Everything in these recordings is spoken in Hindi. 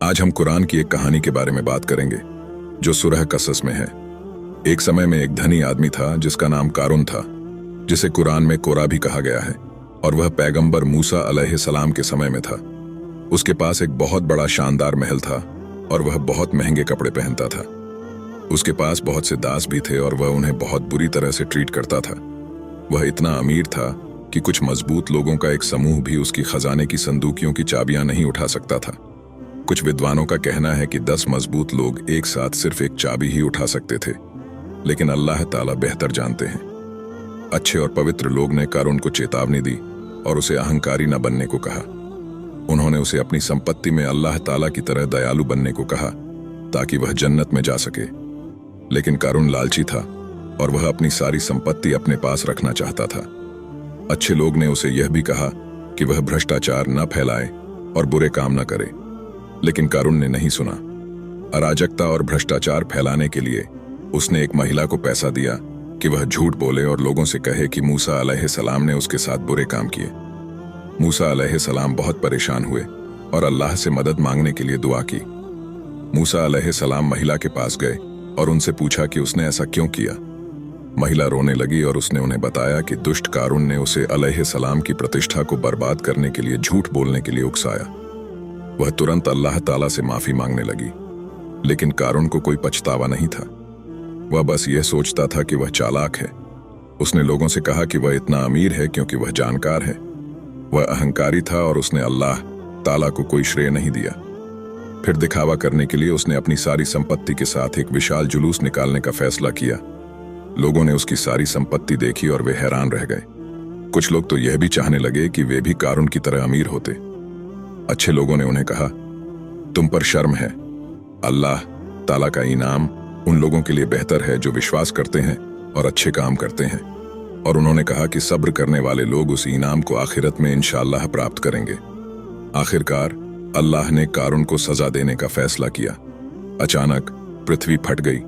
आज हम कुरान की एक कहानी के बारे में बात करेंगे जो सूरह कसस में है। एक समय में एक धनी आदमी था जिसका नाम कारून था, जिसे कुरान में कोरा भी कहा गया है, और वह पैगंबर मूसा अलैहिस्सलाम के समय में था। उसके पास एक बहुत बड़ा शानदार महल था और वह बहुत महंगे कपड़े पहनता था। उसके पास बहुत से दास भी थे और वह उन्हें बहुत बुरी तरह से ट्रीट करता था। वह इतना अमीर था कि कुछ मजबूत लोगों का एक समूह भी उसकी खजाने की संदूकियों की चाबियां नहीं उठा सकता था। कुछ विद्वानों का कहना है कि 10 मजबूत लोग एक साथ सिर्फ एक चाबी ही उठा सकते थे, लेकिन अल्लाह ताला बेहतर जानते हैं। अच्छे और पवित्र लोग ने कारून को चेतावनी दी और उसे अहंकारी न बनने को कहा। उन्होंने उसे अपनी संपत्ति में अल्लाह ताला की तरह दयालु बनने को कहा ताकि वह जन्नत में जा सके। लेकिन कारून लालची था और वह अपनी सारी संपत्ति अपने पास रखना चाहता था। अच्छे लोग ने उसे यह भी कहा कि वह भ्रष्टाचार न फैलाए और बुरे काम न करे, लेकिन कारून ने नहीं सुना। अराजकता और भ्रष्टाचार फैलाने के लिए उसने एक महिला को पैसा दिया कि वह झूठ बोले और लोगों से कहे कि मूसा अलैहिस्सलाम ने उसके साथ बुरे काम किए। मूसा अलैहिस्सलाम बहुत परेशान हुए और अल्लाह से मदद मांगने के लिए दुआ की। मूसा अलैहिस्सलाम महिला के पास गए और उनसे पूछा कि उसने ऐसा क्यों किया। महिला रोने लगी और उसने उन्हें बताया कि दुष्ट कारून ने उसे अलैहिस्सलाम की प्रतिष्ठा को बर्बाद करने के लिए झूठ बोलने के लिए उकसाया। वह तुरंत अल्लाह ताला से माफी मांगने लगी, लेकिन कारून को कोई पछतावा नहीं था। वह बस यह सोचता था कि वह चालाक है। उसने लोगों से कहा कि वह इतना अमीर है क्योंकि वह जानकार है। वह अहंकारी था और उसने अल्लाह ताला को कोई श्रेय नहीं दिया। फिर दिखावा करने के लिए उसने अपनी सारी संपत्ति के साथ एक विशाल जुलूस निकालने का फैसला किया। लोगों ने उसकी सारी संपत्ति देखी और वे हैरान रह गए। कुछ लोग तो यह भी चाहने लगे कि वे भी कारून की तरह अमीर होते। अच्छे लोगों ने उन्हें कहा, तुम पर शर्म है। अल्लाह ताला का इनाम उन लोगों के लिए बेहतर है जो विश्वास करते हैं और अच्छे काम करते हैं। और उन्होंने कहा कि सब्र करने वाले लोग उस इनाम को आखिरत में इंशाअल्लाह प्राप्त करेंगे। आखिरकार अल्लाह ने कारून को सजा देने का फैसला किया। अचानक पृथ्वी फट गई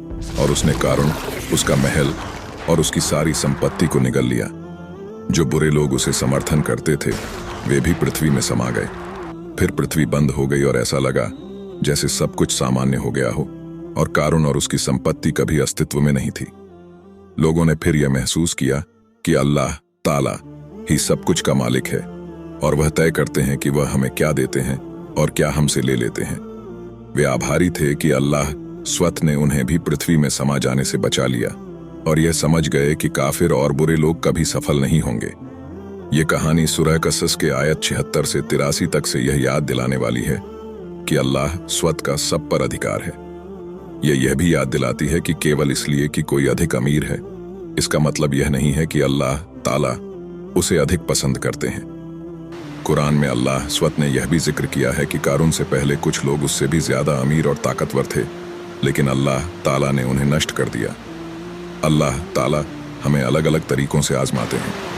और उसने कारून, उसका महल और उसकी सारी संपत्ति को निगल लिया। जो बुरे लोग उसे समर्थन करते थे वे भी पृथ्वी में समा गए। फिर पृथ्वी बंद हो गई और ऐसा लगा जैसे सब कुछ सामान्य हो गया हो और कारून और उसकी संपत्ति कभी अस्तित्व में नहीं थी। लोगों ने फिर यह महसूस किया कि अल्लाह ताला ही सब कुछ का मालिक है और वह तय करते हैं कि वह हमें क्या देते हैं और क्या हमसे ले लेते हैं। वे आभारी थे कि अल्लाह स्वत ने उन्हें भी पृथ्वी में समा जाने से बचा लिया और यह समझ गए कि काफिर और बुरे लोग कभी सफल नहीं होंगे। ये कहानी सूरह कसस के आयत 76 से 83 तक से यह याद दिलाने वाली है कि अल्लाह स्वत का सब पर अधिकार है। यह भी याद दिलाती है कि केवल इसलिए कि कोई अधिक अमीर है, इसका मतलब यह नहीं है कि अल्लाह ताला उसे अधिक पसंद करते हैं। कुरान में अल्लाह स्वत ने यह भी जिक्र किया है कि कारून से पहले कुछ लोग उससे भी ज्यादा अमीर और ताकतवर थे, लेकिन अल्लाह ताला ने उन्हें नष्ट कर दिया। अल्लाह ताला हमें अलग अलग तरीकों से आजमाते हैं।